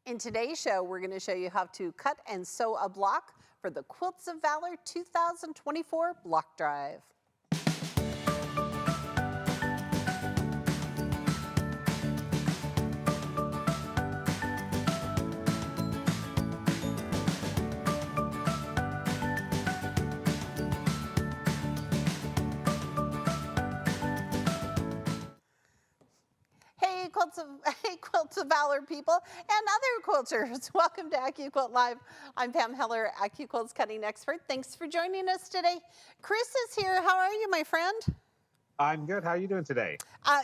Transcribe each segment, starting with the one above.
In today's show, we're going to show you how to cut and sew a block for the Quilts of Valor 2024 block drive. Hey, Quilts of Valor people and other quilters. Welcome to AccuQuilt Live. I'm Pam Heller, AccuQuilt's cutting expert. Thanks for joining us today. Chris is here. How are you, my friend? I'm good. How are you doing today?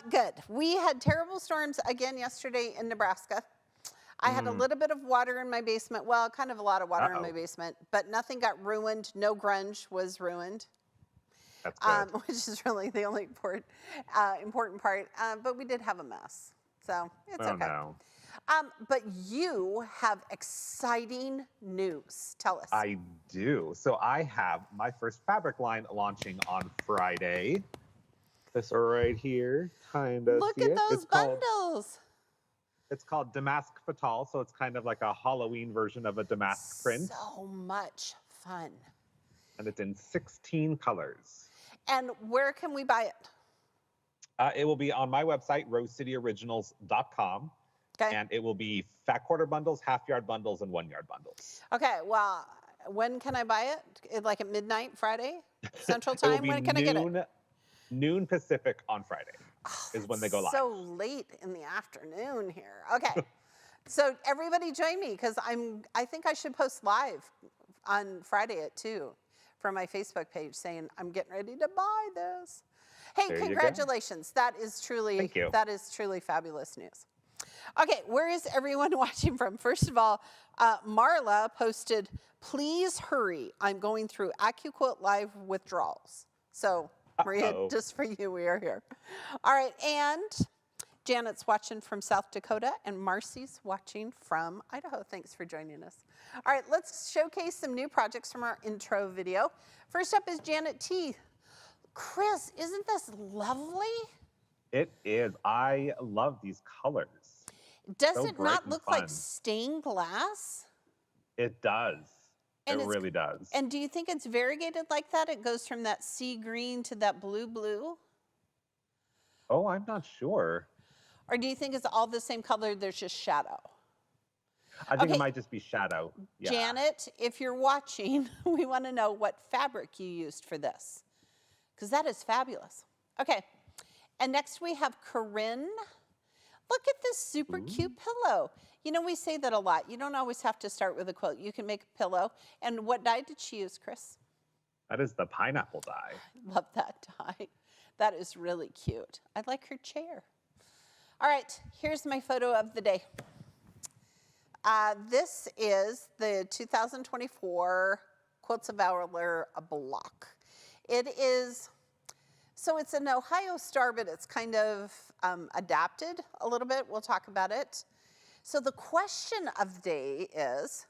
Good. We had terrible storms again yesterday in Nebraska. I had a little bit of water in my basement. Well, kind of a lot of water in my basement, but nothing got ruined. No grunge was ruined. That's good. Which is really the only important part. But we did have a mess, so it's okay. No. But you have exciting news. Tell us. I do. So I have my first fabric line launching on Friday. This right here, kind of. Look at those bundles. It's called Damask Fatal, so it's kind of like a Halloween version of a damask print. So much fun. And it's in 16 colors. And where can we buy it? It will be on my website, rosecityoriginals.com. Okay. And it will be fat quarter bundles, half yard bundles, and 1 yard bundles. Okay, well, when can I buy it? Like at midnight Friday, Central Time? When can I get it? Noon Pacific on Friday is when they go live. So late in the afternoon here. Okay, so everybody join me because I think I should post live on Friday at 2 from my Facebook page saying I'm getting ready to buy this. Hey, there congratulations! That is truly fabulous news. Okay, where is everyone watching from? First of all, Marla posted, "Please hurry! I'm going through AccuQuilt Live withdrawals." So, Maria, just for you, we are here. All right, and Janet's watching from South Dakota, and Marcy's watching from Idaho. Thanks for joining us. All right, let's showcase some new projects from our intro video. First up is Janet T. Chris, isn't this lovely? It is. I love these colors. Does it not look like stained glass? It does. It really does. And do you think it's variegated like that? It goes from that sea green to that blue? Oh, I'm not sure. Or do you think it's all the same color, there's just shadow? I think it might just be shadow. Yeah. Janet, if you're watching, we want to know what fabric you used for this, because that is fabulous. Okay, and next we have Corinne. Look at this super cute pillow. You know, we say that a lot. You don't always have to start with a quilt. You can make a pillow. And what dye did she use, Chris? That is the pineapple dye. Love that dye. That is really cute. I like her chair. All right, here's my photo of the day. This is the 2024 Quilts of Valor block. It is, so it's an Ohio star, but it's kind of adapted a little bit. We'll talk about it. So the question of the day is,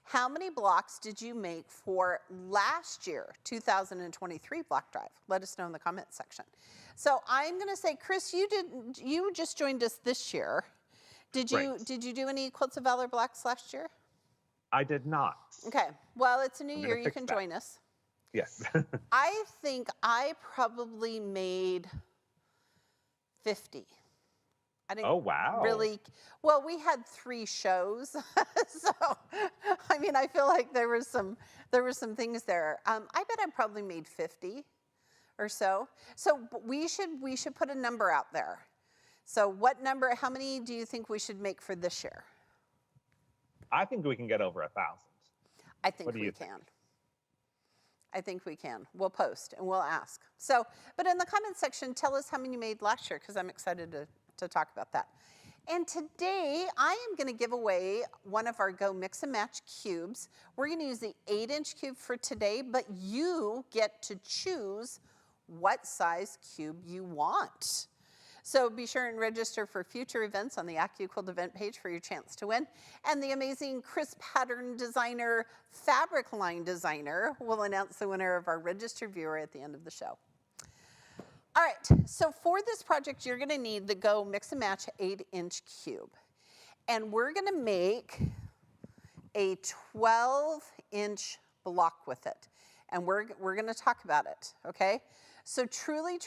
how many blocks did you make for last year, 2023 block drive? Let us know in the comment section. So I'm going to say, Chris, you just joined us this year. Did you do any Quilts of Valor blocks last year? I did not. Okay. Well, it's a new year. You can join us. Yes. I think I probably made 50. I didn't really, well, we had 3 shows. So, I mean, I feel like there were some things there. I bet I probably made 50 or so. So we should put a number out there. So what number, how many do you think we should make for this year? I think we can get over 1,000. I think we can. I think we can. We'll post and we'll ask. So, but in the comment section, tell us how many you made last year, because I'm excited to talk about that. And today, I am going to give away one of our Go Mix and Match cubes. We're going to use the 8-inch cube for today, but you get to choose what size cube you want. So be sure and register for future events on the AccuQuilt event page for your chance to win. And the amazing Chris Pattern Designer fabric line designer will announce the winner of our registered viewer at the end of the show. All right, so for this project, you're gonna need the Go Mix and Match 8-inch cube. And we're gonna make a 12-inch block with it. And we're gonna talk about it, okay? So truly,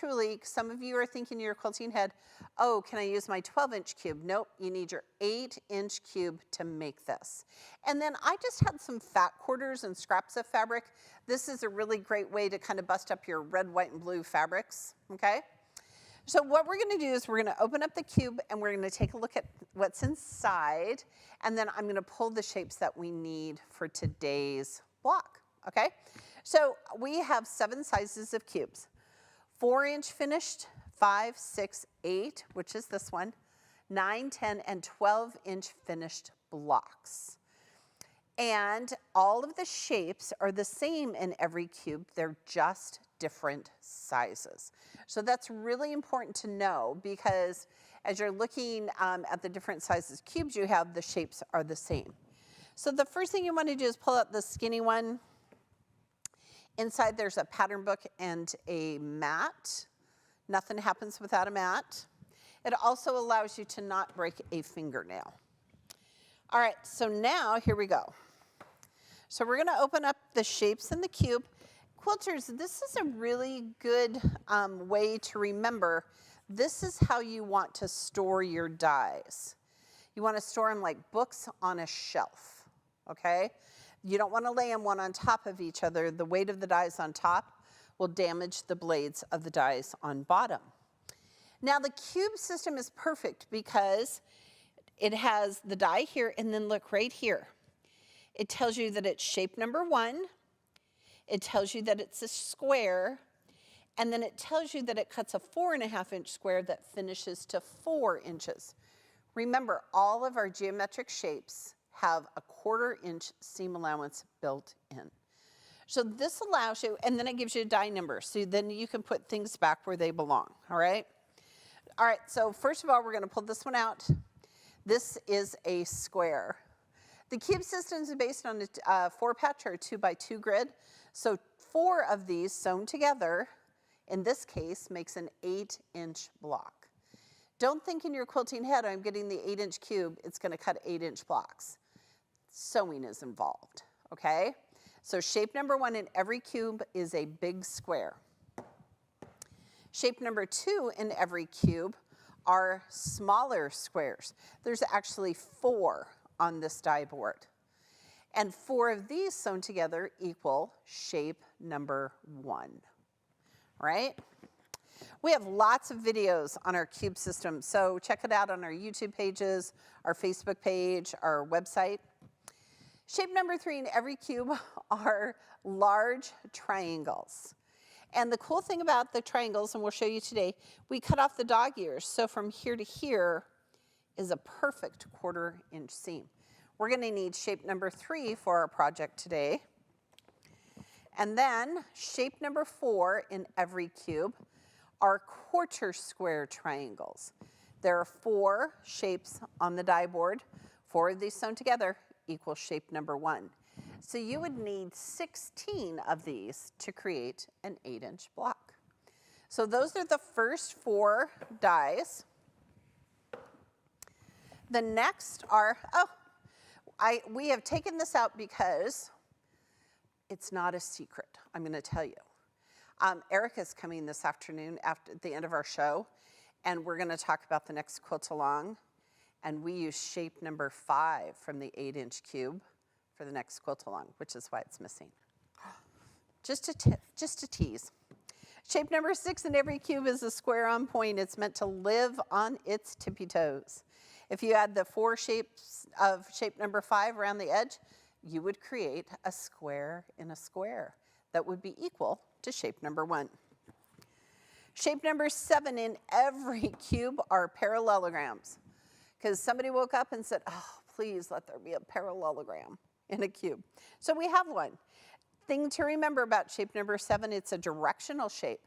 some of you are thinking in your quilting head, oh, can I use my 12-inch cube? Nope, you need your 8-inch cube to make this. And then I just had some fat quarters and scraps of fabric. This is a really great way to kind of bust up your red, white, and blue fabrics, okay? So what we're gonna do is we're gonna open up the cube and we're gonna take a look at what's inside, and then I'm gonna pull the shapes that we need for today's block, okay? So we have 7 sizes of cubes. 4-inch finished, 5, 6, 8, which is this one, 9, 10, and 12-inch finished blocks. And all of the shapes are the same in every cube. They're just different sizes. So that's really important to know, because as you're looking at the different sizes cubes you have, the shapes are the same. So the first thing you want to do is pull out the skinny one. Inside there's a pattern book and a mat. Nothing happens without a mat. It also allows you to not break a fingernail. All right, so now here we go. So we're gonna open up the shapes in the cube. Quilters, this is a really good way to remember. This is how you want to store your dies. You want to store them like books on a shelf, okay? You don't want to lay them one on top of each other. The weight of the dies on top will damage the blades of the dies on bottom. Now the cube system is perfect because it has the die here, and then look right here. It tells you that it's shape number 1. It tells you that it's a square, and then it tells you that it cuts a 4.5-inch square that finishes to 4 inches. Remember, all of our geometric shapes have a 1/4-inch seam allowance built in. So this allows you, and then it gives you a die number, so then you can put things back where they belong, all right? All right, so first of all, we're gonna pull this one out. This is a square. The cube system is based on a 4-patch or a 2x2 grid. So 4 of these sewn together, in this case, makes an 8-inch block. Don't think in your quilting head, I'm getting the 8-inch cube, it's gonna cut 8-inch blocks. Sewing is involved, okay? So shape number 1 in every cube is a big square. Shape number 2 in every cube are smaller squares. There's actually 4 on this die board. And 4 of these sewn together equal shape number 1, right? We have lots of videos on our cube system, so check it out on our YouTube pages, our Facebook page, our website. Shape number 3 in every cube are large triangles. And the cool thing about the triangles, and we'll show you today, we cut off the dog ears, so from here to here is a perfect 1/4-inch seam. We're gonna need shape number 3 for our project today. And then shape number 4 in every cube are 1/4 square triangles. There are 4 shapes on the die board. 4 of these sewn together equals shape number 1. So you would need 16 of these to create an 8-inch block. So those are the first 4 dies. The next are, we have taken this out because it's not a secret, I'm gonna tell you. Erica's coming this afternoon after the end of our show, and we're gonna talk about the next quilt along, and we use shape number 5 from the 8-inch cube for the next quilt along, which is why it's missing. Just a tease. Shape number 6 in every cube is a square on point. It's meant to live on its tippy toes. If you add the 4 shapes of shape number 5 around the edge, you would create a square in a square that would be equal to shape number 1. Shape number 7 in every cube are parallelograms, because somebody woke up and said, oh, please let there be a parallelogram in a cube. So we have one. Thing to remember about shape number 7, it's a directional shape.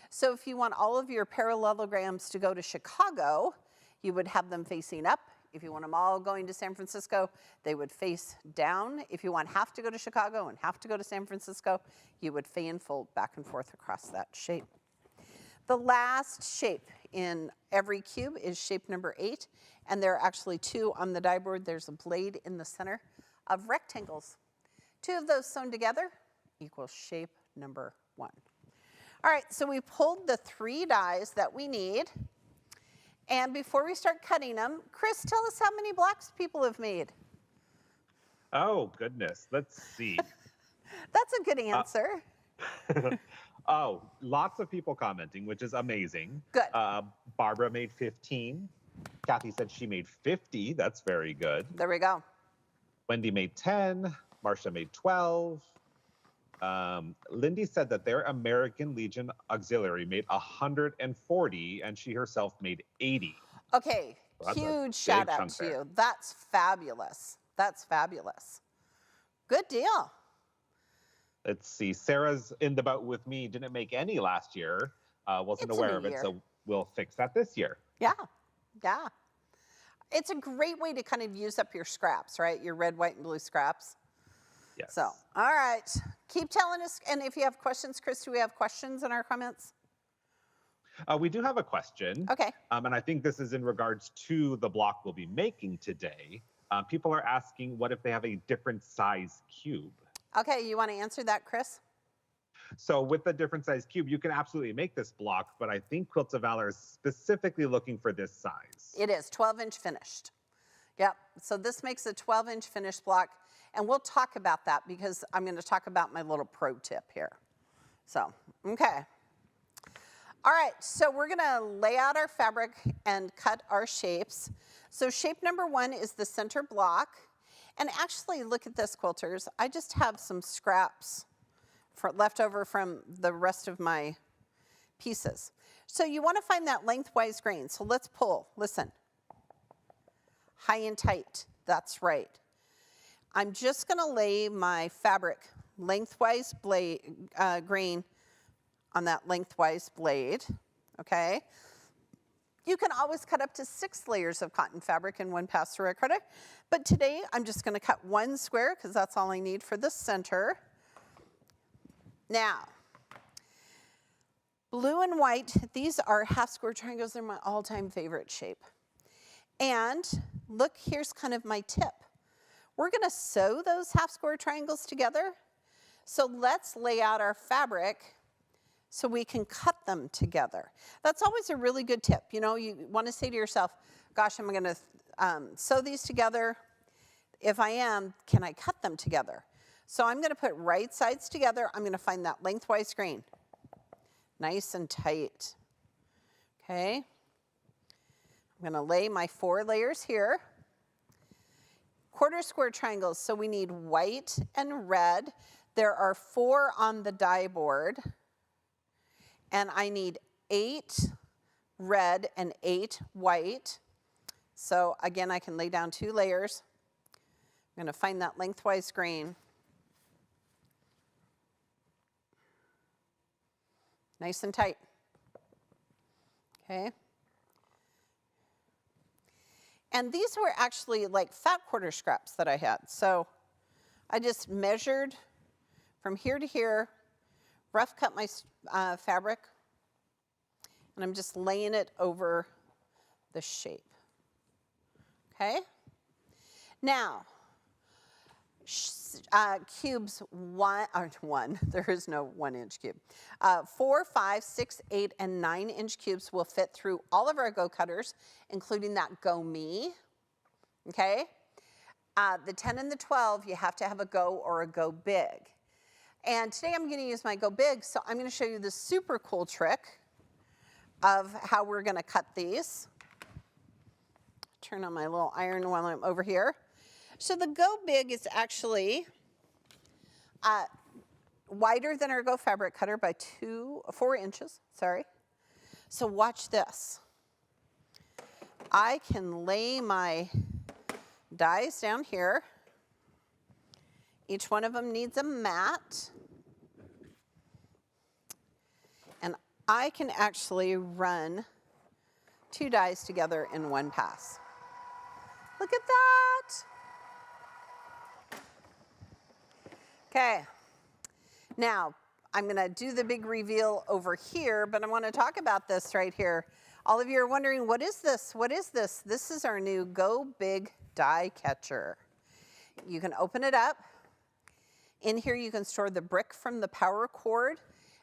So if you want all of your parallelograms to go to Chicago, you would have them facing up. If you want them all going to San Francisco, they would face down. If you want half to go to Chicago and half to go to San Francisco, you would fan fold back and forth across that shape. The last shape in every cube is shape number 8, and there are actually 2 on the die board. There's a blade in the center of rectangles. 2 of those sewn together equals shape number 1. All right, so we pulled the 3 dies that we need. And before we start cutting them, Chris, tell us how many blocks people have made. Oh, goodness. Let's see. That's a good answer. Oh, lots of people commenting, which is amazing. Good. Barbara made 15. Kathy said she made 50. That's very good. There we go. Wendy made 10. Marcia made 12. Lindy said that their American Legion Auxiliary made 140, and she herself made 80. Okay, So huge shout out to you. That's fabulous. That's fabulous. Good deal. Let's see. Sarah's in the boat with me. Didn't make any last year. Wasn't aware of it, so we'll fix that this year. Yeah, yeah. It's a great way to kind of use up your scraps, right? Your red, white, and blue scraps. Yes. So, all right. Keep telling us. And if you have questions, Chris, do we have questions in our comments? We do have a question. Okay. And I think this is in regards to the block we'll be making today. People are asking, what if they have a different size cube? Okay, you want to answer that, Chris? So with the different size cube, you can absolutely make this block, but I think Quilts of Valor is specifically looking for this size. It is 12-inch finished. Yep, so this makes a 12-inch finished block, and we'll talk about that because I'm going to talk about my little pro tip here. So, okay. All right, so we're going to lay out our fabric and cut our shapes. So shape number 1 is the center block. And actually, look at this, quilters. I just have some scraps left over from the rest of my pieces. So you want to find that lengthwise grain. So let's pull. Listen. High and tight. That's right. I'm just going to lay my fabric lengthwise grain on that lengthwise blade. Okay. You can always cut up to 6 layers of cotton fabric in one pass through a cutter, but today I'm just going to cut 1 square because that's all I need for the center. Now, blue and white, these are half square triangles. They're my all-time favorite shape. And look, here's kind of my tip. We're going to sew those half square triangles together. So let's lay out our fabric so we can cut them together. That's always a really good tip. You know, you want to say to yourself, gosh, am I going to sew these together? If I am, can I cut them together? So I'm going to put right sides together. I'm going to find that lengthwise grain. Nice and tight. Okay. I'm going to lay my 4 layers here. Quarter square triangles, so we need white and red. There are 4 on the die board. And I need 8 red and 8 white. So again, I can lay down 2 layers. I'm going to find that lengthwise grain. Nice and tight. Okay. And these were actually like fat quarter scraps that I had. So I just measured from here to here, rough cut my fabric, and I'm just laying it over the shape. Okay? Now, cubes one, there is no 1-inch cube. 4, 5, 6, 8, and 9-inch cubes will fit through all of our Go cutters, including that Go Me. Okay? The 10 and the 12, you have to have a Go or a Go Big. And today I'm going to use my Go Big, so I'm going to show you this super cool trick of how we're going to cut these. Turn on my little iron while I'm over here. So the Go Big is actually wider than our Go fabric cutter by 4 inches, sorry. So watch this. I can lay my dies down here. Each one of them needs a mat. And I can actually run 2 dies together in one pass. Look at that. Okay. Now, I'm going to do the big reveal over here, but I want to talk about this right here. All of you are wondering, what is this? What is this? This is our new Go Big die catcher. You can open it up. In here you can store the brick from the power cord,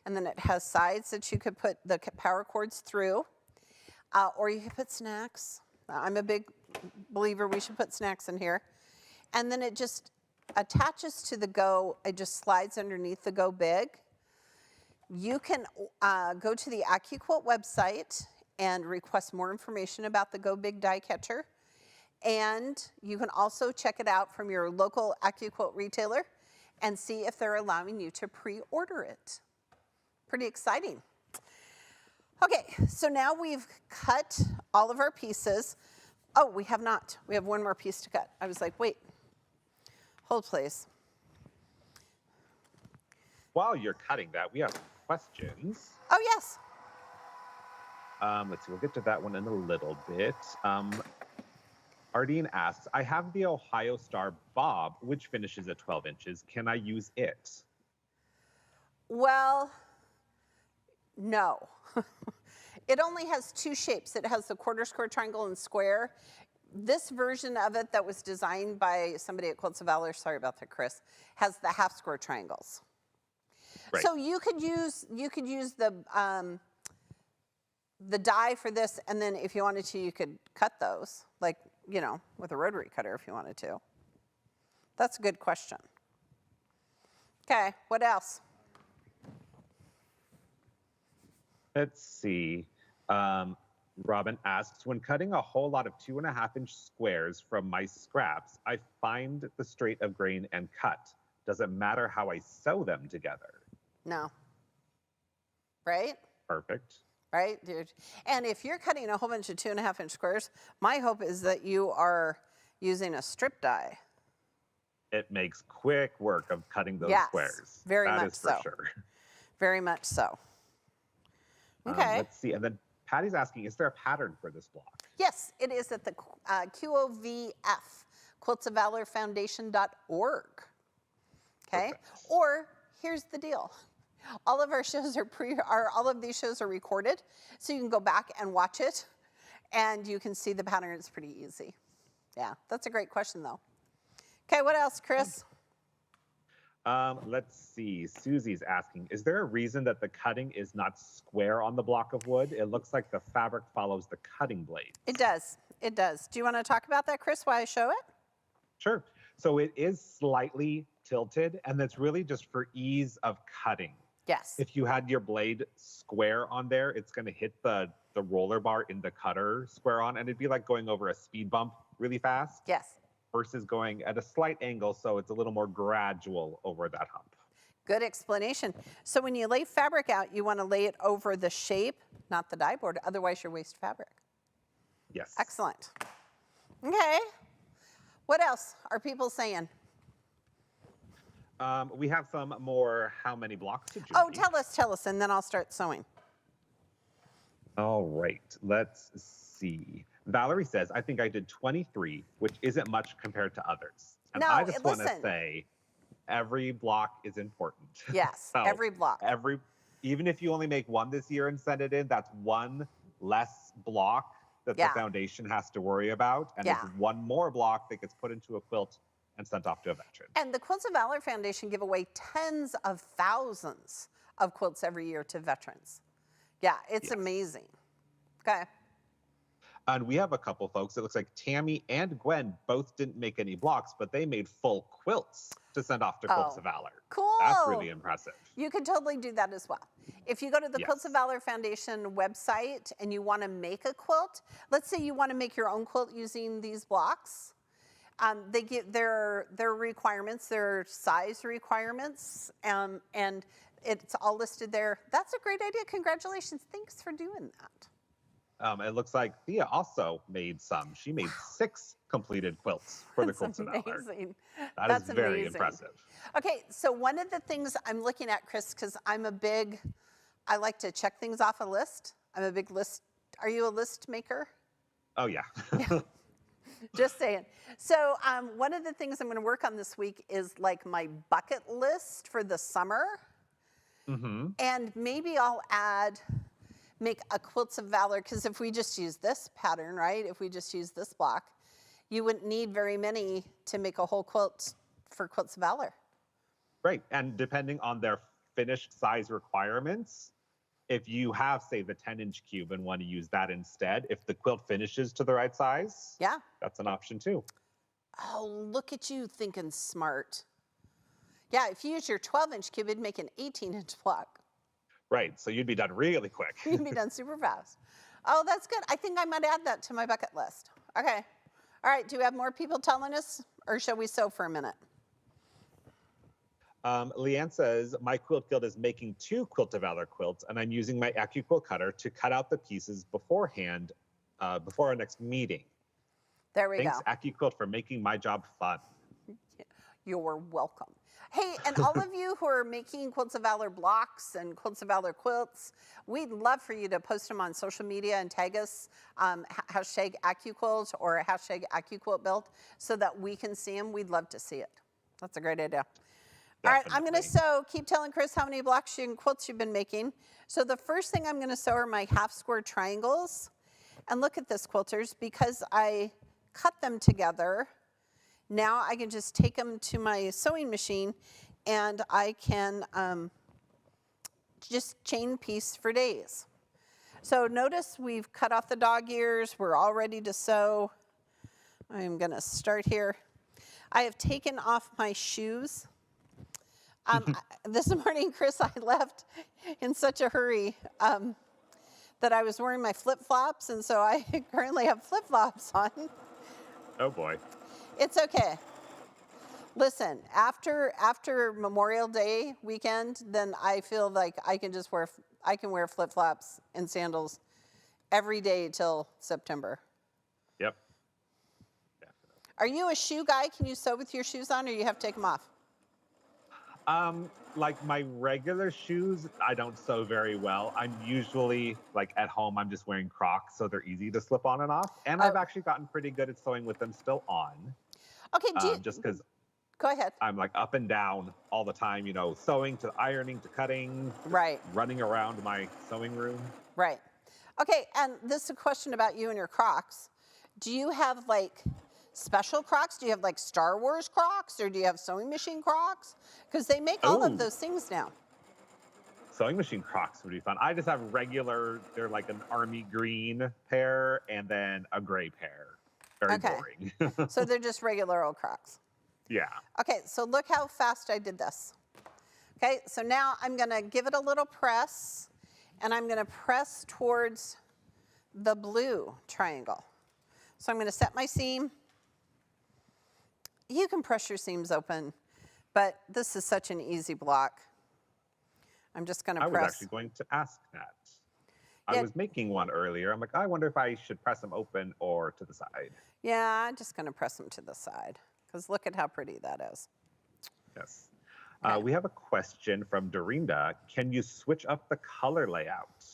and then it has sides that you could put the power cords through, or you could put snacks. I'm a big believer we should put snacks in here. And then it just attaches to the Go, it just slides underneath the Go Big. You can go to the AccuQuilt website and request more information about the Go Big die catcher. And you can also check it out from your local AccuQuilt retailer and see if they're allowing you to pre-order it. Pretty exciting. Okay, so now we've cut all of our pieces. Oh, we have not. We have one more piece to cut. I was like, wait, hold please. While you're cutting that, we have questions. Oh, yes. Let's see, we'll get to that one in a little bit. Ardeen asks, I have the Ohio Star Bob, which finishes at 12 inches. Can I use it? Well, no. It only has two shapes. It has the quarter, square, triangle, and square. This version of it that was designed by somebody at Quilts of Valor, sorry about that, Chris, has the half square triangles. Right. So you could use the die for this, and then if you wanted to, you could cut those, like, you know, with a rotary cutter if you wanted to. That's a good question. Okay, what else? Let's see. Robin asks, when cutting a whole lot of 2.5-inch squares from my scraps, I find the straight of grain and cut. Does it matter how I sew them together? No. Right? Perfect. Right, dude? And if you're cutting a whole bunch of 2.5-inch squares, my hope is that you are using a strip die. It makes quick work of cutting those squares. Very much so. That is for sure. Very much so. Okay. Let's see. And then Patty's asking, is there a pattern for this block? Yes, it is at the QOVF, quiltsofvalorfoundation.org. Okay. Perfect. Or here's the deal. All of our shows all of these shows are recorded, so you can go back and watch it, and you can see the pattern. It's pretty easy. Yeah, that's a great question, though. Okay, what else, Chris? Let's see. Susie's asking, is there a reason that the cutting is not square on the block of wood? It looks like the fabric follows the cutting blade. It does. It does. Do you want to talk about that, Chris, while I show it? Sure. So it is slightly tilted, and that's really just for ease of cutting. Yes. If you had your blade square on there, it's going to hit the roller bar in the cutter square on, and it'd be like going over a speed bump really fast. Yes. Versus going at a slight angle, so it's a little more gradual over that hump. Good explanation. So when you lay fabric out, you want to lay it over the shape, not the die board, otherwise you're waste fabric. Yes. Excellent. Okay. What else are people saying? We have some more how many blocks did you need? Tell us, and then I'll start sewing. All right, let's see. Valerie says, I think I did 23, which isn't much compared to others. And I just want to say, every block is important. Yes, so every block. Even if you only make one this year and send it in, that's one less block that the foundation has to worry about. And it's one more block that gets put into a quilt and sent off to a veteran. And the Quilts of Valor Foundation give away tens of thousands of quilts every year to veterans. Yeah, it's amazing. Okay. And we have a couple folks. It looks like Tammy and Gwen both didn't make any blocks, but they made full quilts to send off to Quilts of Valor. Cool. That's really impressive. You could totally do that as well. If you go to the Quilts of Valor Foundation website and you want to make a quilt, let's say you want to make your own quilt using these blocks. They give their requirements, their size requirements, and it's all listed there. That's a great idea. Congratulations. Thanks for doing that. It looks like Thea also made some. She made 6 completed quilts for the Quilts of Valor. Amazing. That's very impressive. Okay, so one of the things I'm looking at, Chris, because I like to check things off a list. I'm a big list. Are you a list maker? Oh, yeah. Just saying. So one of the things I'm going to work on this week is like my bucket list for the summer. Mm-hmm. And maybe I'll add make a Quilts of Valor, because if we just use this pattern, right, if we just use this block, you wouldn't need very many to make a whole quilt for Quilts of Valor. Right, and depending on their finished size requirements, if you have, say, the 10-inch cube and want to use that instead, if the quilt finishes to the right size, yeah, that's an option too. Oh, look at you thinking smart. Yeah, if you use your 12-inch cube, it'd make an 18-inch block. Right, so you'd be done really quick. You'd be done super fast. Oh, that's good. I think I might add that to my bucket list. Okay. All right, do we have more people telling us, or shall we sew for a minute? Leanne says, my quilt guild is making 2 Quilt of Valor quilts, and I'm using my AccuQuilt cutter to cut out the pieces beforehand, before our next meeting. There we Thanks, go. AccuQuilt, for making my job fun. You're welcome. Hey, and all of you who are making Quilts of Valor blocks and Quilts of Valor quilts, we'd love for you to post them on social media and tag us, hashtag AccuQuilt or hashtag AccuQuilt build, so that we can see them. We'd love to see it. That's a great idea. Definitely. All right, I'm going to sew. Keep telling Chris how many blocks and quilts you've been making. So the first thing I'm going to sew are my half square triangles. And look at this, quilters, because I cut them together, now I can just take them to my sewing machine and I can just chain piece for days. So notice we've cut off the dog ears. We're all ready to sew. I'm going to start here. I have taken off my shoes. This morning, Chris, I left in such a hurry that I was wearing my flip-flops, and so I currently have flip-flops on. Oh boy. It's okay. Listen, after Memorial Day weekend, then I feel like I can wear flip-flops and sandals every day till September. Yep. Definitely. Are you a shoe guy? Can you sew with your shoes on, or you have to take them off? Like my regular shoes, I don't sew very well. I'm usually, like at home, I'm just wearing Crocs, so they're easy to slip on and off. And I've actually gotten pretty good at sewing with them still on. Okay, just because go ahead. I'm like up and down all the time, you know, sewing to ironing to cutting, right, running around my sewing room. Right. Okay, and this is a question about you and your Crocs. Do you have like special Crocs? Do you have like Star Wars Crocs, or do you have sewing machine Crocs? Because they make all of those things now. Sewing machine Crocs would be fun. I just have regular, they're like an army green pair and then a gray pair. Very boring. So they're just regular old Crocs. Yeah. Okay, so look how fast I did this. Okay, so now I'm gonna give it a little press, and I'm gonna press towards the blue triangle. So I'm gonna set my seam. You can press your seams open, but this is such an easy block. I'm just gonna press. I was actually going to ask that. I was making one earlier. I'm like, I wonder if I should press them open or to the side. Yeah, I'm just gonna press them to the side, because look at how pretty that is. Yes. Okay. We have a question from Dorinda. Can you switch up the color layout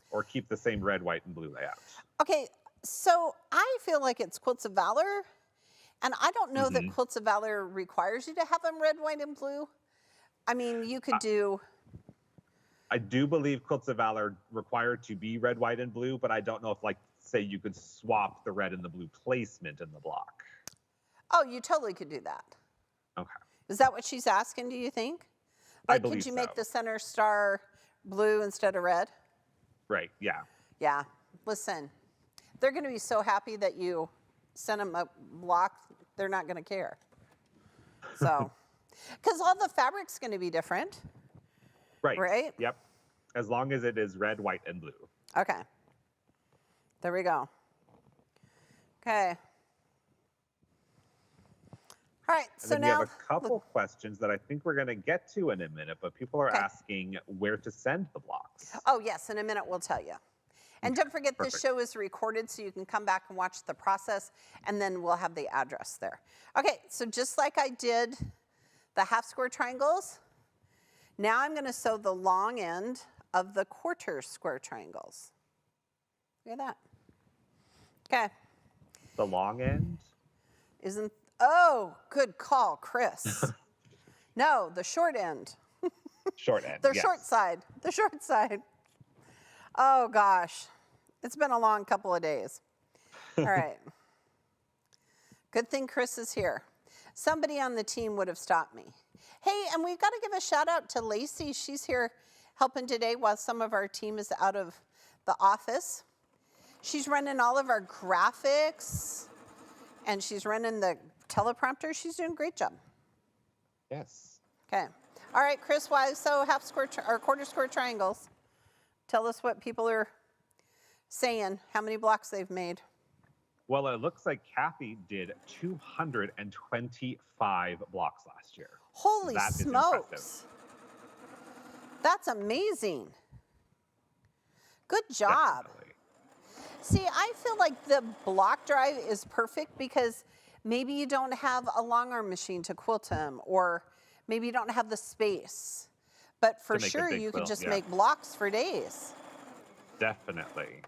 or keep the same red, white, and blue layout? Okay, so I feel like it's Quilts of Valor, and I don't know that Quilts of Valor requires you to have them red, white, and blue. I mean, you could do... I do believe Quilts of Valor require to be red, white, and blue, but I don't know if, like, say you could swap the red and the blue placement in the block. Oh, you totally could do that. Okay. Is that what she's asking, do you think? Like, I believe could you so. make the center star blue instead of red? Right, yeah. Yeah. Listen, they're going to be so happy that you sent them a block, they're not going to care. So, because all the fabric's going to be different. Right. Right? Yep. As long as it is red, white, and blue. Okay. There we go. Okay. All right, so and then now... we have a couple questions that I think we're going to get to in a minute, but people are asking where to send the blocks. Oh, yes, in a minute we'll tell you. And don't forget, this show is recorded, so you can come back and watch the process, and then we'll have the address there. Okay, so just like I did the half square triangles, now I'm going to sew the long end of the quarter square triangles. Look at that. Okay. The long end? Isn't... Oh, good call, Chris. No, the short end. Short end, The short side. The short side. Oh gosh, it's been a long couple of days. All right. Good thing Chris is here. Somebody on the team would have stopped me. Hey, and we've got to give a shout out to Lacey. She's here helping today while some of our team is out of the office. She's running all of our graphics and she's running the teleprompter. She's doing a great job. Yes. Okay. All right, Chris, why so half square or quarter square triangles? Tell us what people are saying, how many blocks they've made. Well, it looks like Kathy did 225 blocks last year. Holy That is smokes. impressive. That's amazing. Good job. Definitely. See, I feel like the block drive is perfect because maybe you don't have a long arm machine to quilt them, or maybe you don't have the space. But for sure, you could just make blocks for days. Definitely.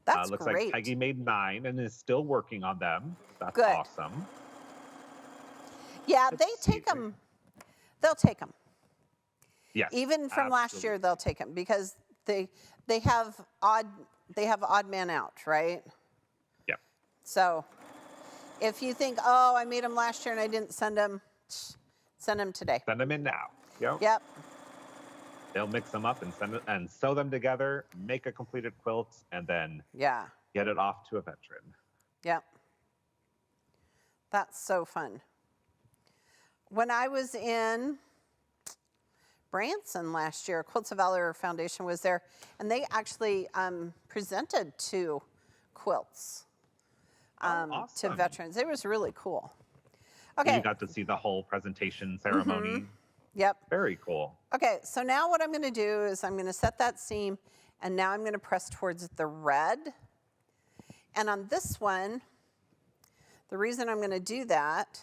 That's looks great. like Peggy made 9 and is still working on them. That's good. Awesome. Yeah, they take them. They'll take them. Yes. Even from last year, they'll take them because they have odd man out, right? Yep. So if you think, oh, I made them last year and I didn't send them, send them today. Send them in now. Yep. Yep. They'll mix them up and send it and sew them together, make a completed quilt, and then get it off to a veteran. Yep. That's so fun. When I was in Branson last year, Quilts of Valor Foundation was there, and they actually presented 2 quilts to veterans. It was really cool. Okay. You got to see the whole presentation ceremony. Mm-hmm. Yep. Very cool. Okay, so now what I'm going to do is I'm going to set that seam, and now I'm going to press towards the red. And on this one, the reason I'm going to do that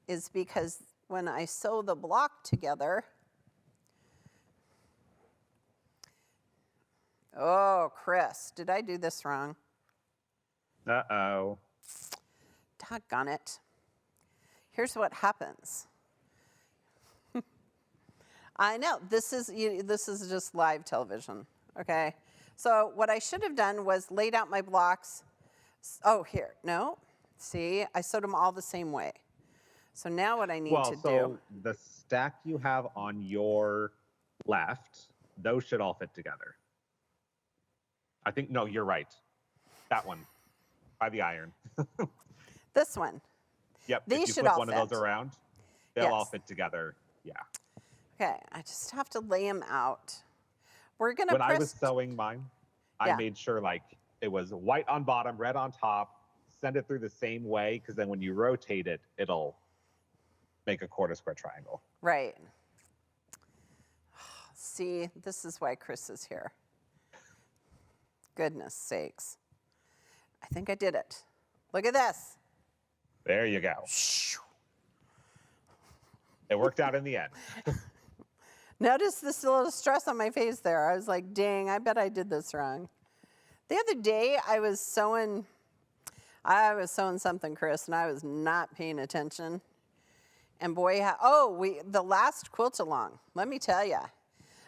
is because when I sew the block together, oh, Chris, did I do this wrong? Uh-oh. Doggone it. Here's what happens. I know, this is just live television, okay? So what I should have done was laid out my blocks. Oh, here, no. See, I sewed them all the same way. So now what I need to do. The stack you have on your left, those should all fit together. I think, no, you're right. That one, by the iron. This one. Yep, These if you should flip all one fit. of those around, they'll all fit together, yeah. Okay, I just have to lay them out. We're gonna When I was sewing mine, I made sure like it was white on bottom, red on top, send it through the same way, because then when you rotate it, it'll make a quarter square triangle. Right. See, this is why Chris is here. Goodness sakes. I think I did it. Look at this. There you go. It worked out in the end. Notice this little stress on my face there. I was like, dang, I bet I did this wrong. The other day I was sewing something, Chris, and I was not paying attention. And boy, the last quilt along, let me tell you,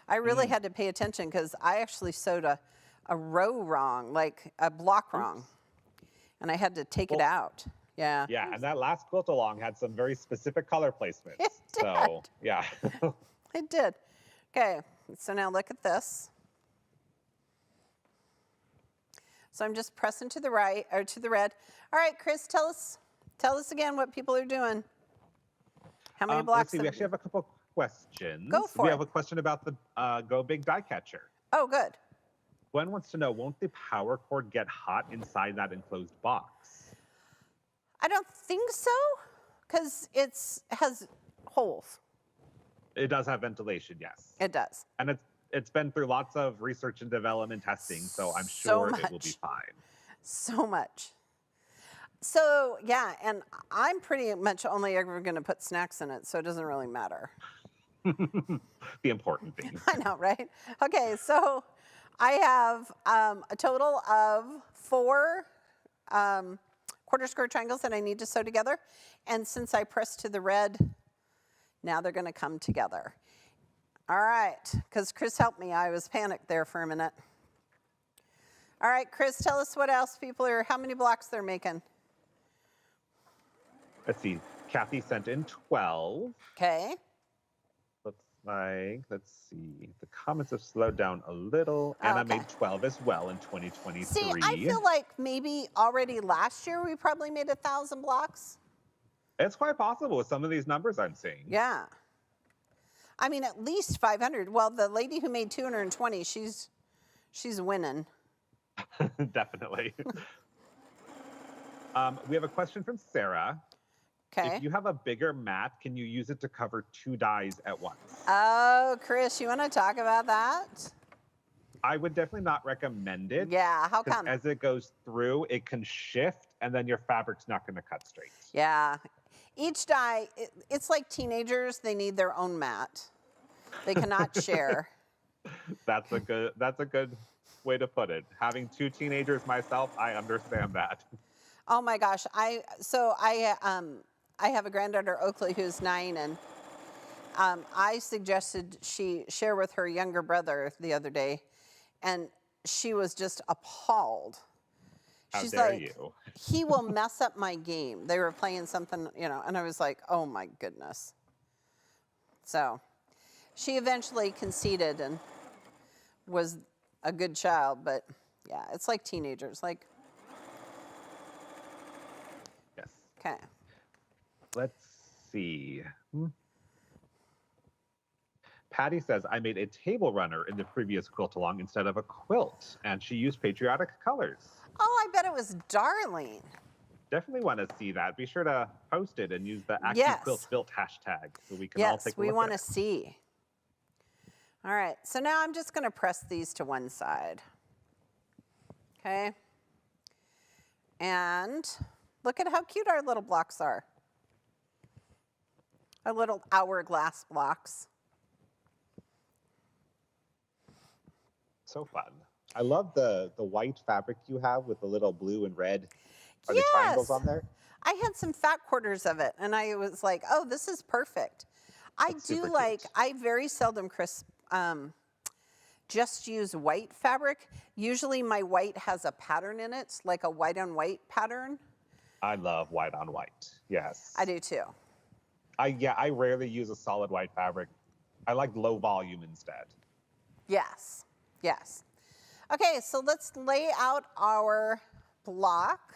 I really had to pay attention because I actually sewed a row wrong, like a block wrong. And I had to take it out. Yeah. Yeah, and that last quilt along had some very specific color placements. It did. So, yeah. It did. Okay, so now look at this. So I'm just pressing to the right, or to the red. All right, Chris, tell us again what people are doing. How many blocks? Let's see, we actually have a couple questions. Go for it. We have a question about the Go Big die catcher. Oh, good. Gwen wants to know, won't the power cord get hot inside that enclosed box? I don't think so, because it has holes. It does have ventilation, yes. It does. And it's been through lots of research and development testing, so I'm sure it will be fine. So much. So, yeah, and I'm pretty much only ever going to put snacks in it, so it doesn't really matter. The important thing. I know, right? Okay, so I have a total of 4 quarter square triangles that I need to sew together. And since I pressed to the red, now they're going to come together. All right, because Chris helped me. I was panicked there for a minute. All right, Chris, tell us what else people are, how many blocks they're making. Let's see. Kathy sent in 12. Okay. Looks like, let's see. The comments have slowed down a little. Oh, Anna okay. made 12 as well in 2023. See, I feel like maybe already last year we probably made 1,000 blocks. It's quite possible with some of these numbers I'm seeing. Yeah. I mean, at least 500. Well, the lady who made 220, she's winning. Definitely. We have a question from Sarah. Okay. If you have a bigger mat, can you use it to cover 2 dies at once? Oh, Chris, you want to talk about that? I would definitely not recommend it. Yeah, how come? As it goes through, it can shift, and then your fabric's not going to cut straight. Yeah. Each die, it's like teenagers, they need their own mat. They cannot share. That's a good way to put it. Having 2 teenagers myself, I understand that. Oh my gosh, I have a granddaughter, Oakley, who's 9, and I suggested she share with her younger brother the other day, and she was just appalled. She's How dare like, you? he will mess up my game. They were playing something, and I was like, oh my goodness. So she eventually conceded and was a good child, but yeah, it's like teenagers. Like, Yes. okay. Let's see. Patty says, I made a table runner in the previous quilt along instead of a quilt, and she used patriotic colors. Oh, I bet it was darling. Definitely want to see that. Be sure to post it and use the Yes. AccuQuilt built hashtag so we can all Yes, take a we look want at to it. see. All right, so now I'm just going to press these to one side. Okay. And look at how cute our little blocks are. Our little hourglass blocks. So fun. I love the white fabric you have with the little blue and red. Are Yes. the triangles on there? I had some fat quarters of it, and I was like, oh, this is perfect. That's super cute. I very seldom, Chris, just use white fabric. Usually my white has a pattern in it, like a white on white pattern. I love white on white. Yes. I do too. I rarely use a solid white fabric. I like low volume instead. Yes, yes. Okay, so let's lay out our block.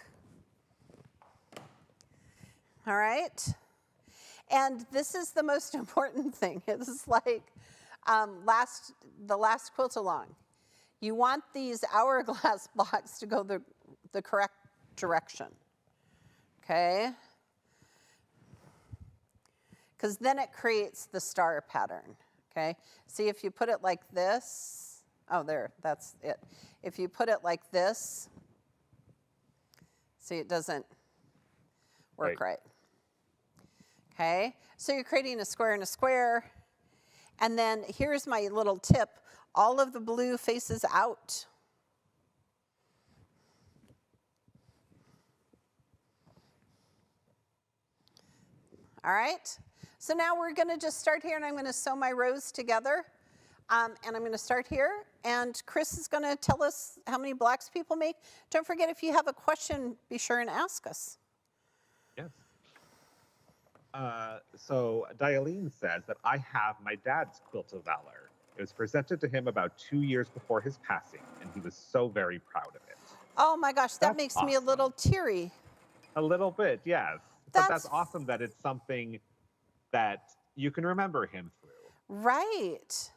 All right. And this is the most important thing. It's like the last quilt along. You want these hourglass blocks to go the correct direction. Okay? Because then it creates the star pattern. Okay? See, if you put it like this, oh, there, that's it. If you put it like this, see, it doesn't work right. Okay, so you're creating a square and a square. And then here's my little tip. All of the blue faces out. All right, so now we're gonna just start here, and I'm gonna sew my rows together. And I'm gonna start here, and Chris is gonna tell us how many blocks people make. Don't forget, if you have a question, be sure and ask us. Yes. So Dialine says that I have my dad's quilt of Valor. It was presented to him about 2 years before his passing, and he was so very proud of it. Oh my gosh, that That's makes me a awesome. little teary. A little bit, yes. But that's awesome that it's something that you can remember him through. Right.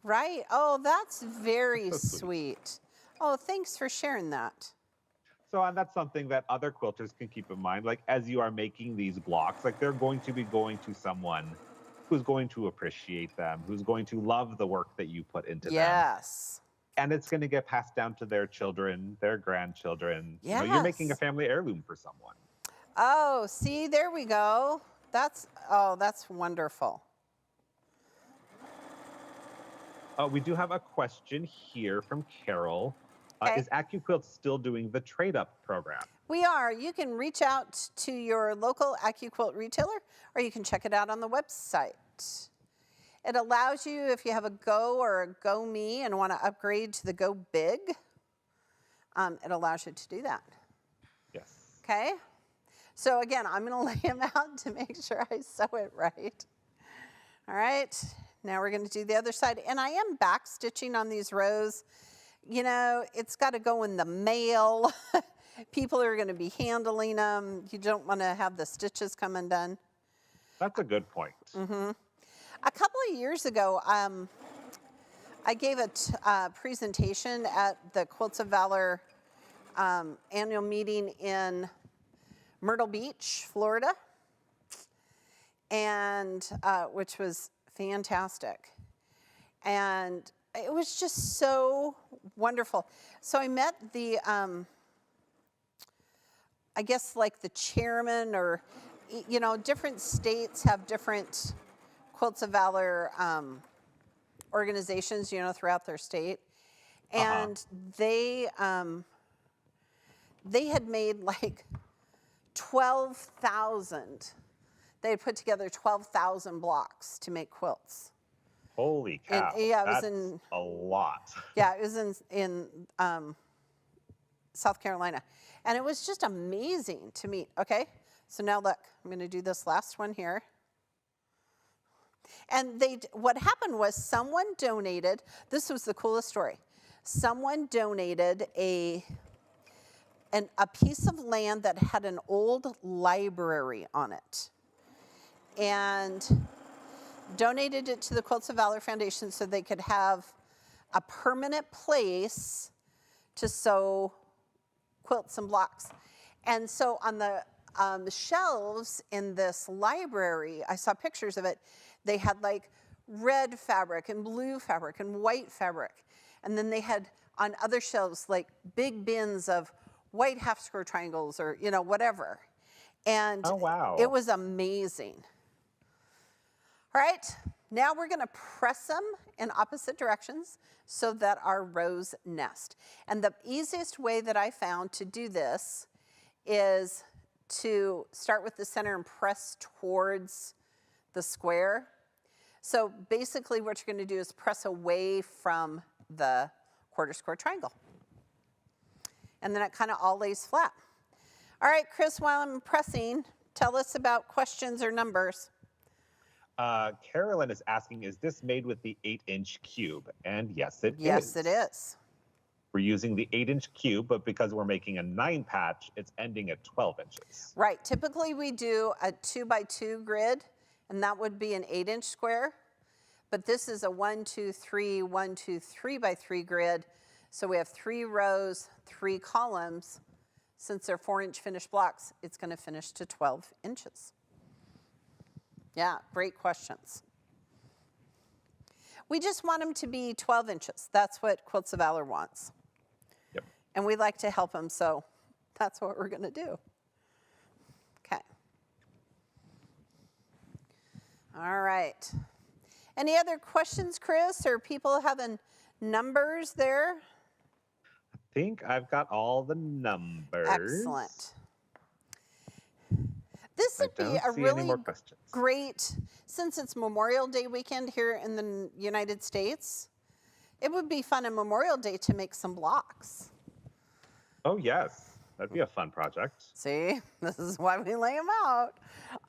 Right. Oh, that's very So sweet. Oh, thanks for sharing that. So, and that's something that other quilters can keep in mind. Like, as you are making these blocks, like they're going to be going to someone who's going to appreciate them, who's going to love the work that you put into them. Yes. And it's going to get passed down to their children, their grandchildren. Yes. You know, you're making a family heirloom for someone. Oh, see, there we go. That's wonderful. We do have a question here from Carol. Okay. Is AccuQuilt still doing the trade-up program? We are. You can reach out to your local AccuQuilt retailer, or you can check it out on the website. It allows you, if you have a Go or a Go Me and want to upgrade to the Go Big, it allows you to do that. Yes. Okay? So again, I'm going to lay them out to make sure I sew it right. All right, now we're going to do the other side. And I am back stitching on these rows. You know, it's got to go in the mail. People are going to be handling them. You don't want to have the stitches come undone. That's a good point. Mm-hmm. A couple of years ago, I gave a presentation at the Quilts of Valor annual meeting in Myrtle Beach, Florida, and which was fantastic. And it was just so wonderful. So I met the, I guess like the chairman, or, you know, different states have different Quilts of Valor organizations, you know, throughout their state. And they had made like 12,000. They had put together 12,000 blocks to make quilts. Holy cow! And, yeah, it that's was in a lot. Yeah, it was in South Carolina, and it was just amazing to meet. Okay, so now look, I'm going to do this last one here. And what happened was someone donated. This was the coolest story. Someone donated a piece of land that had an old library on it, and donated it to the Quilts of Valor Foundation so they could have a permanent place to sew quilts and blocks. And so on the shelves in this library, I saw pictures of it. They had like red fabric and blue fabric and white fabric. And then they had on other shelves like big bins of white half square triangles, or, you know, whatever. And oh, wow. It was amazing. All right, now we're going to press them in opposite directions so that our rows nest. And the easiest way that I found to do this is to start with the center and press towards the square. So basically what you're going to do is press away from the quarter square triangle. And then it kind of all lays flat. All right, Chris, while I'm pressing, tell us about questions or numbers. Carolyn is asking, is this made with the 8-inch cube? And yes, it is. Yes, it is. We're using the 8-inch cube, but because we're making a 9 patch, it's ending at 12 inches. Right. Typically, we do a 2x2 grid, and that would be an 8-inch square. But this is a 1, 2, 3, 1, 2, 3x3 grid. So we have 3 rows, 3 columns. Since they're 4-inch finished blocks, it's going to finish to 12 inches. Yeah, great questions. We just want them to be 12 inches. That's what Quilts of Valor wants. Yep. And we like to help them, so that's what we're going to do. Okay. All right. Any other questions, Chris, or people having numbers there? I think I've got all the numbers. Excellent. This would be a really great, since it's Memorial Day weekend here in the United States, it would be fun on Memorial Day to make some blocks. Oh, yes. That'd be a fun project. See, this is why we lay them out.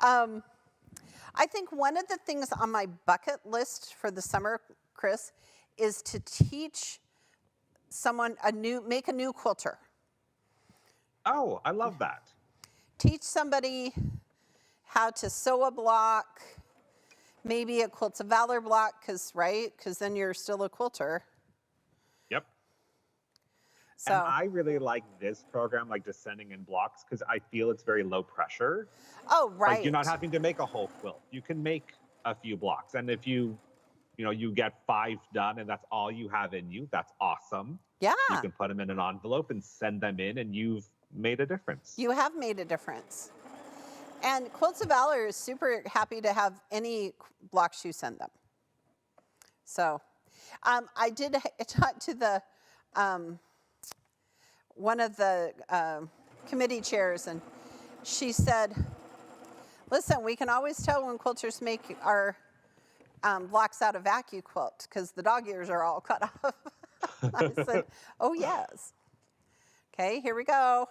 I think one of the things on my bucket list for the summer, Chris, is to teach someone make a new quilter. Oh, I love that. Teach somebody how to sew a block, maybe a Quilts of Valor block, because then you're still a quilter. Yep. So, and I really like this program, like just sending in blocks, because I feel it's very low pressure. Oh, right. Like you're not having to make a whole quilt. You can make a few blocks. And if you get 5 done and that's all you have in you, that's awesome. Yeah. You can put them in an envelope and send them in, and you've made a difference. You have made a difference. And Quilts of Valor is super happy to have any blocks you send them. So I did talk to the one of the committee chairs, and she said, listen, we can always tell when quilters make our blocks out of AccuQuilt because the dog ears are all cut off. I said, oh, yes. Okay, here we go.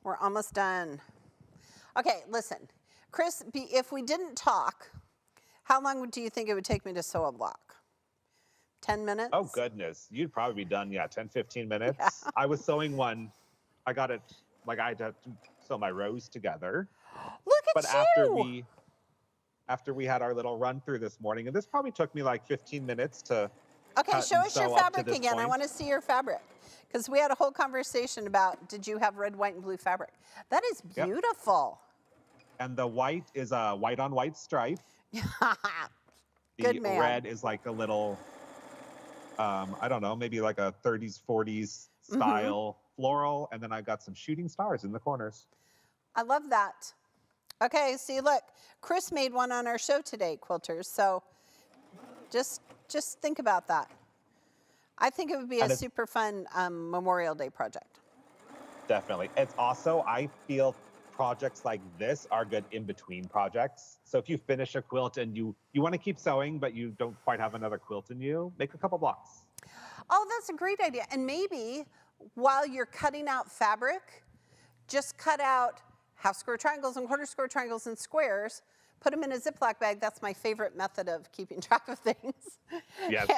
We're almost done. Okay, listen. Chris, if we didn't talk, how long do you think it would take me to sew a block? 10 minutes? Oh, goodness. You'd probably be done, 10, 15 minutes. Yeah. I was sewing one. I got it, like I had to sew my rows together. Look at But you! after we had our little run through this morning, and this probably took me like 15 minutes to Okay, cut show and us your sew up to fabric this again. I point. want to see your fabric. Because we had a whole conversation about, did you have red, white, and blue fabric? That is Yep. beautiful. And the white is a white on white stripe. Good The man. red is like a little, I don't know, maybe like a 30s, 40s style floral. And then I got some shooting stars in the corners. I love that. Okay, see, look, Chris made one on our show today, quilters. So just think about that. I think it would be a super fun Memorial Day project. Definitely. It's also, I feel projects like this are good in between projects. So if you finish a quilt and you want to keep sewing, but you don't quite have another quilt in you, make a couple blocks. Oh, that's a great idea. And maybe while you're cutting out fabric, just cut out half square triangles and quarter square triangles and squares, put them in a Ziploc bag. That's my favorite method of keeping track of things. Yes.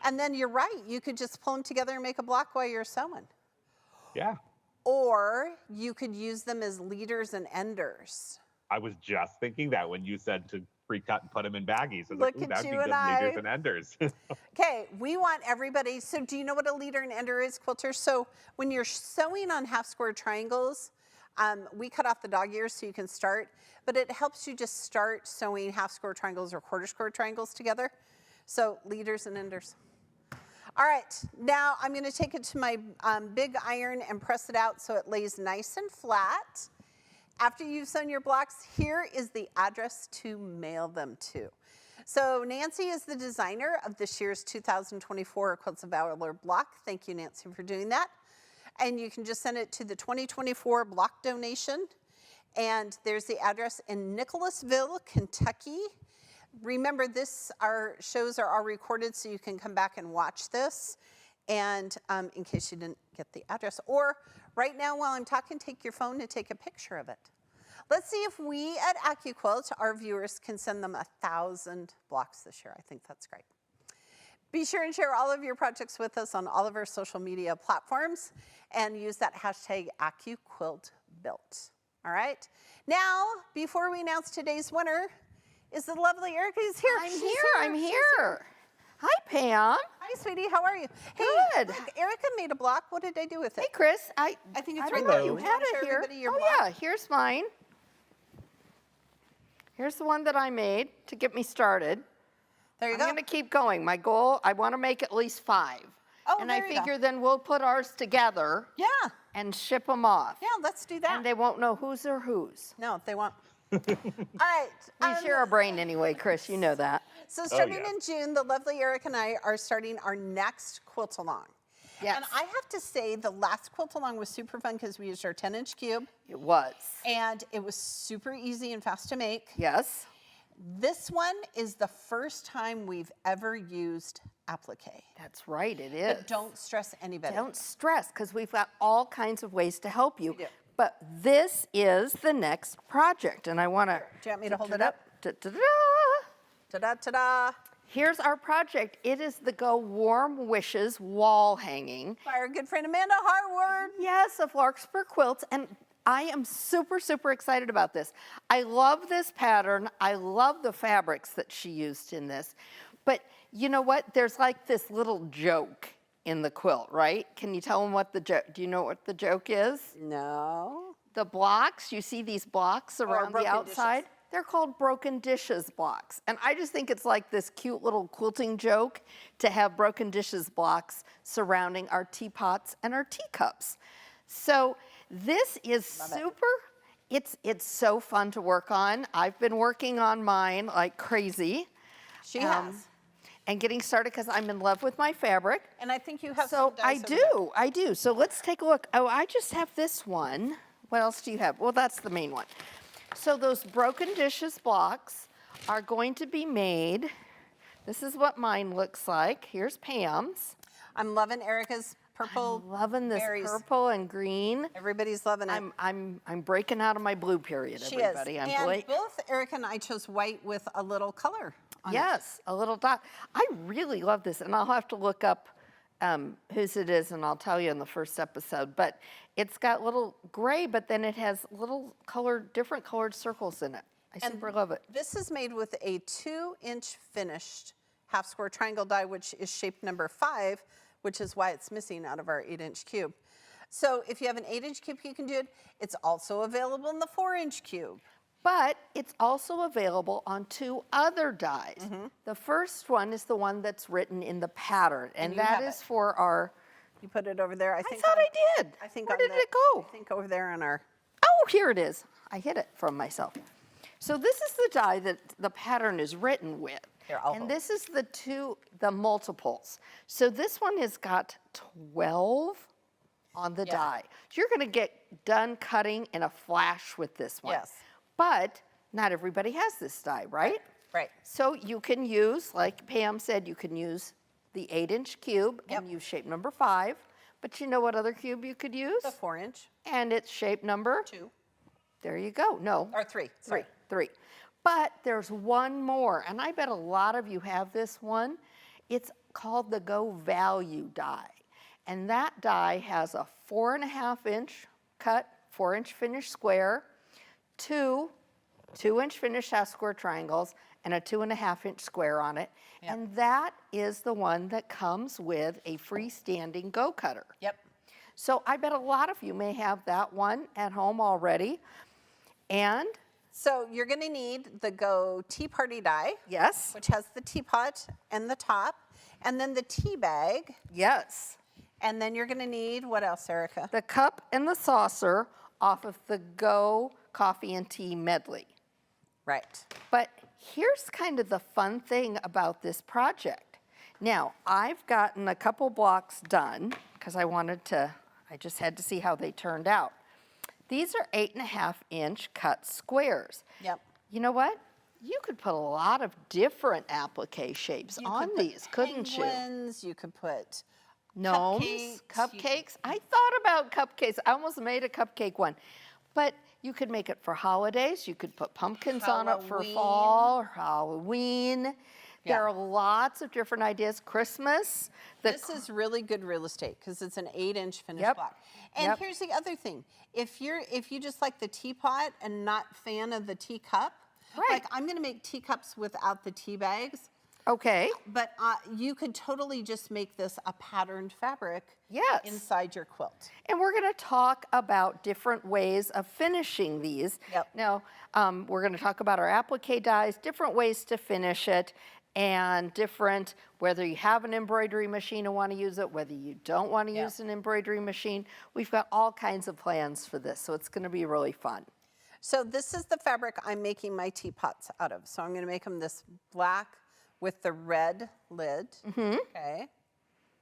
and then you're right. You could just pull them together and make a block while you're sewing. Yeah. Or you could use them as leaders and enders. I was just thinking that when you said to pre-cut and put them in baggies. I was Look like, ooh, at that'd be you good and leaders I. and enders. Okay, we want everybody. So do you know what a leader and ender is, quilters? So when you're sewing on half square triangles, we cut off the dog ears so you can start, but it helps you just start sewing half square triangles or quarter square triangles together. So leaders and enders. All right, now I'm going to take it to my big iron and press it out so it lays nice and flat. After you've sewn your blocks, here is the address to mail them to. So Nancy is the designer of this year's 2024 Quilts of Valor block. Thank you, Nancy, for doing that. And you can just send it to the 2024 block donation. And there's the address in Nicholasville, Kentucky. Remember, our shows are all recorded, so you can come back and watch this. And in case you didn't get the address. Or right now, while I'm talking, take your phone and take a picture of it. Let's see if we at AccuQuilt, our viewers, can send them 1,000 blocks this year. I think that's great. Be sure and share all of your projects with us on all of our social media platforms and use that hashtag AccuQuiltBuilt. All right? Now, before we announce today's winner, is the lovely Erica is here. I'm here. Hi, Pam. Hi, sweetie. How are you? Good. Hey, look, Erica made a block. What did I do with it? Hey, Chris. I think it's I right don't there. know. You Do had wanna it show here. everybody your Oh, block? yeah. Here's mine. Here's the one that I made to get me started. There you I'm go. going to keep going. My goal, I want to make at least 5. Oh, and there I you go. figure then we'll put ours together Yeah. and ship them off. Yeah, let's do that. And they won't know whose are whose. No, they won't. All right. We share a brain anyway, Chris. You know that. So starting yeah. in June, the lovely Eric and I are starting our next quilt along. Yes. And I have to say the last quilt along was super fun because we used our 10-inch cube It was. and it was super easy and fast to make. Yes. This one is the first time we've ever used applique. That's right. It is. But don't stress anybody. Don't stress, because we've got all kinds of ways to help you. We do. But this is the next project, and I want to. Do you want me to hold it up? Ta-da. Ta-da, ta-da. Here's our project. It is the Go Warm Wishes wall hanging. By our good friend Amanda Harward. Yes, of Larkspur Quilts, and I am super, super excited about this. I love this pattern. I love the fabrics that she used in this. But you know what? There's like this little joke in the quilt, right? Can you tell them what the joke, do you know what the joke is? No. The blocks, you see these blocks around the broken outside? dishes. They're called broken dishes blocks. And I just think it's like this cute little quilting joke to have broken dishes blocks surrounding our teapots and our teacups. So this is super, it's so fun to work on. I've been working on mine like crazy. She has. And getting started because I'm in love with my fabric. And I think you have So some dice over there. I do. So let's take a look. Oh, I just have this one. What else do you have? Well, that's the main one. So those broken dishes blocks are going to be made. This is what mine looks like. Here's Pam's. I'm loving Erica's purple I'm loving this berries. purple and green. Everybody's loving it. I'm breaking out of my blue period, She everybody. is. And both Erica and I chose white with a little color on it. Yes, a little dot. I really love this, and I'll have to look up whose it is, and I'll tell you in the first episode. But it's got little gray, but then it has little different colored circles in it. I super love it. This is made with a 2-inch finished half square triangle die, which is shape number 5, which is why it's missing out of our 8-inch cube. So if you have an 8-inch cube, you can do it. It's also available in the 4-inch cube. But it's also available on 2 other dies. The first one is the one that's written in the pattern, and you that have is it. for our. You put it over there. I I thought I did. I think Where on did it go? I think over there on our. Oh, here it is. I hid it from myself. So this is the die that the pattern is written with. Here, I'll and hold. this is the multiples. So this one has got 12 on the die. So you're going to get done cutting in a flash with this one. Yes. But not everybody has this die, right? Right. So you can use, like Pam said, you can use the 8-inch cube and use shape number 5. But you know what other cube you could use? The 4-inch. And it's shape number 2. There you go. No. Or 3. Sorry. Three. But there's one more, and I bet a lot of you have this one. It's called the Go Value die. And that die has a 4.5-inch cut, 4-inch finished square, 2 2-inch finished half square triangles, and a 2.5-inch square on it. Yep. And that is the one that comes with a freestanding Go Cutter. Yep. So I bet a lot of you may have that one at home already. And So you're going to need the Go Tea Party die, yes, which has the teapot and the top, and then the tea bag. yes, And then you're going to need, what else, Erica? the cup and the saucer off of the Go Coffee and Tea medley. Right. But here's kind of the fun thing about this project. Now, I've gotten a couple blocks done because I just had to see how they turned out. These are 8.5-inch cut squares. Yep. You know what? You could put a lot of different applique shapes You on could put these, couldn't you? penguins, you could put Gnomes, cupcakes. I thought about cupcakes. I almost made a cupcake one. But you could make it for holidays. You could put pumpkins on it for Halloween. fall or Halloween. Yeah. There are lots of different ideas. Christmas. This is really good real estate because it's an 8-inch finished Yep. block. And Yep. here's the other thing: if you just like the teapot and not fan of the teacup, Right. like I'm going to make teacups without the tea bags, Okay. but you could totally just make this a patterned fabric Yes. inside your quilt. And we're going to talk about different ways of finishing these. Yep. Now, we're going to talk about our applique dies, different ways to finish it, and different, whether you have an embroidery machine and want to use it, whether you don't want to Yep. use an embroidery machine. We've got all kinds of plans for this, so it's going to be really fun. So this is the fabric I'm making my teapots out of. So I'm going to make them this black with the red lid. Okay,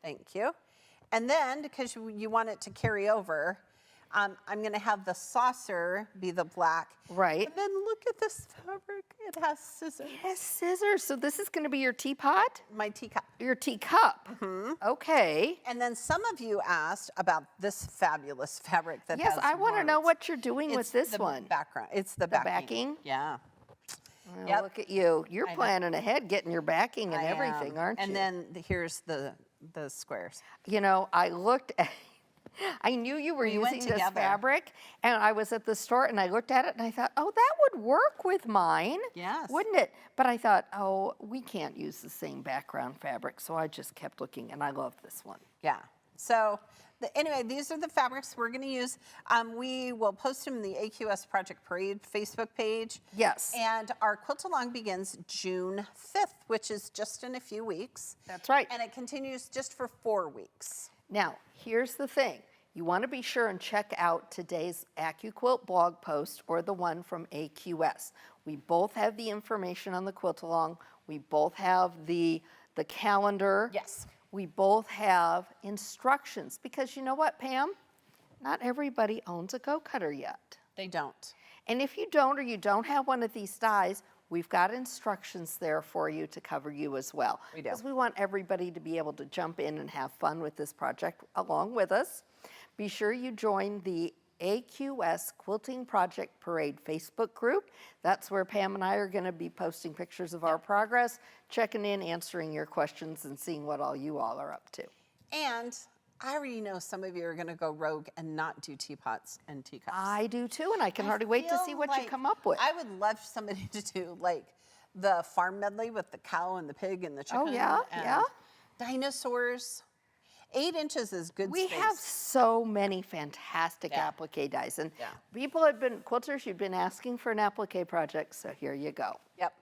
thank you. And then, because you want it to carry over, I'm going to have the saucer be the black. Right. And then look at this fabric. It has scissors. Yes, scissors. So this is going to be your teapot? My teacup. Your teacup. Okay. And then some of you asked about this fabulous fabric that Yes, has I want to know words. what you're doing It's with this the one. background. It's the, backing? Yeah. Well, Yep. Look at you. You're I know. planning ahead, getting your backing and I everything, am. aren't you? And then here's the squares. You know, I looked at, I knew you were We went using this together. fabric, and I was at the store and I looked at it and I thought, oh, that would work with mine. Yes. Wouldn't it? But I thought, oh, we can't use the same background fabric. So I just kept looking, and I love this one. Yeah. So anyway, these are the fabrics we're going to use. We will post them in the AQS Project Parade Facebook page. Yes. And our quilt along begins June 5th, which is just in a few weeks. That's right. And it continues just for 4 weeks. Now, here's the thing. You want to be sure and check out today's AccuQuilt blog post or the one from AQS. We both have the information on the quilt along. We both have the calendar. Yes. We both have instructions because you know what, Pam? Not everybody owns a Go Cutter yet. They don't. And if you don't or you don't have one of these dies, we've got instructions there for you to cover you as well. We do. Because we want everybody to be able to jump in and have fun with this project along with us. Be sure you join the AQS Quilting Project Parade Facebook group. That's where Pam and I are going to be posting pictures of our progress, checking in, answering your questions, and seeing what all you all are up to. And I already know some of you are going to go rogue and not do teapots and teacups. I do too, and I can hardly wait to feel see what you like come up with. I would love somebody to do like the farm medley with the cow and the pig and the chicken. Oh, yeah, and yeah. Dinosaurs. 8 inches is good We space. have so many fantastic Yeah. applique dies, and Yeah. people have been, quilters, you've been asking for an applique project, so here you go. Yep.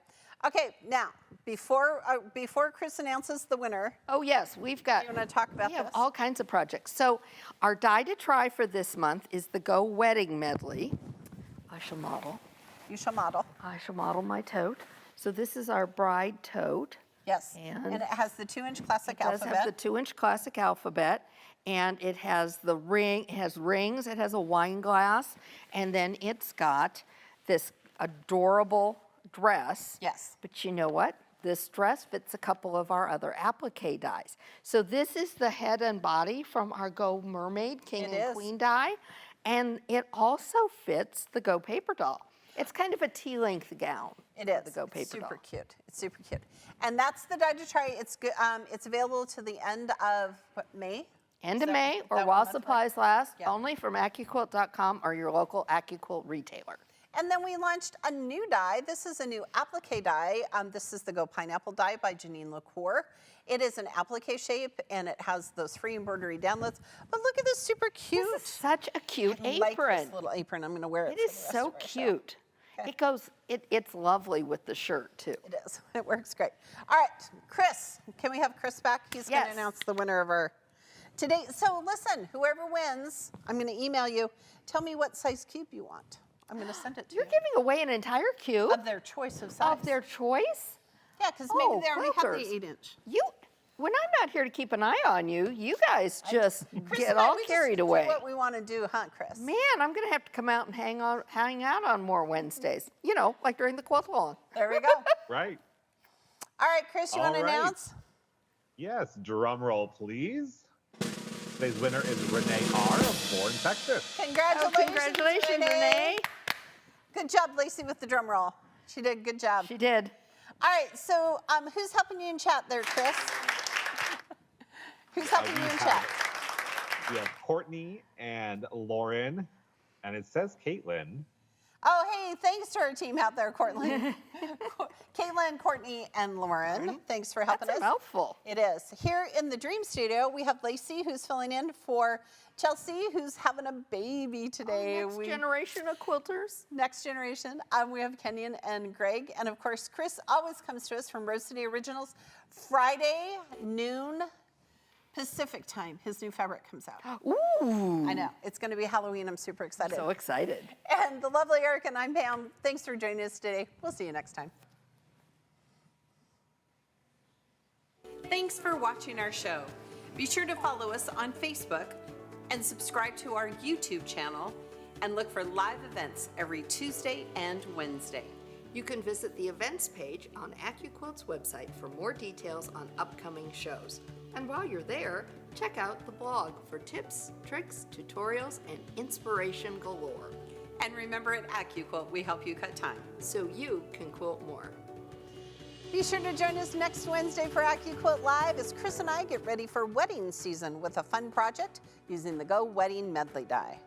Okay, now, before Chris announces the winner, Oh yes, we've got, you want to talk about we have this? all kinds of projects. So our die to try for this month is the Go Wedding Medley. I shall model. You shall model. I shall model my tote. So this is our bride tote. Yes. And it has the 2-inch classic It does alphabet. have the 2-inch classic alphabet, and it has the ring, it has rings, it has a wine glass, and then it's got this adorable dress. Yes. But you know what? This dress fits a couple of our other applique dies. So this is the head and body from our Go Mermaid King It and is. Queen die, and it also fits the Go Paper Doll. It's kind of a tea-length gown. It for is. the Go It's Paper super Doll. cute. It's super cute. And that's the die to try. It's good. It's available to the end of May. End Is of that- May is or that while when that's right? supplies last, Yeah. only from AccuQuilt.com or your local AccuQuilt retailer. And then we launched a new die. This is a new applique die. This is the Go Pineapple die by Janine LaCour. It is an applique shape, and it has those free embroidery downloads. But look at this super cute. This is such a cute I like apron. this little apron. I'm going to wear it. It for is the rest so of our show. cute. Okay. It goes, it's lovely with the shirt too. It is. It works great. All right, Chris. Can we have Chris back? He's going to Yes. announce the winner of our today. So listen, whoever wins, I'm going to email you. Tell me what size cube you want. I'm going to send it to You're you. giving away an entire cube Of their choice of size. of their choice? Yeah, because maybe Oh, they already have quilters. the 8-inch. When I'm not here to keep an eye on you, you guys just Chris get and I, all we just carried do away. what we want to do, huh, Chris? Man, I'm gonna have to come out and hang out on more Wednesdays. You know, like during the quilt along. There we go. Right. All right, Chris, you want to All right. announce? Yes, drum roll, please. Today's winner is Renee R. of Bourne, Texas. Congratulations, Oh, congratulations, Renee. Good job, Lacey, with the drum roll. She did a good job. She did. All right, so who's helping you in chat there, Chris? Who's helping you in chat? We have Courtney and Lauren, and it says Caitlin. Oh, hey, thanks to our team out there, Courtney. Caitlin, Courtney, and Lauren. Thanks for helping That's a us. mouthful. It is. Here in the Dream Studio, we have Lacey, who's filling in for Chelsea, who's having a baby today. Next generation of quilters. Next generation. We have Kenyon and Greg. And of course, Chris always comes to us from Rose City Originals. Friday, noon, Pacific time, his new fabric comes out. Ooh. I know. It's going to be Halloween. I'm super excited. So excited. And the lovely Eric and I'm Pam. Thanks for joining us today. We'll see you next time. Thanks for watching our show. Be sure to follow us on Facebook and subscribe to our YouTube channel and look for live events every Tuesday and Wednesday. You can visit the events page on AccuQuilt's website for more details on upcoming shows. And while you're there, check out the blog for tips, tricks, tutorials, and inspiration galore. And remember, at AccuQuilt, we help you cut time. So you can quilt more. Be sure to join us next Wednesday for AccuQuilt Live as Chris and I get ready for wedding season with a fun project using the Go Wedding Medley die.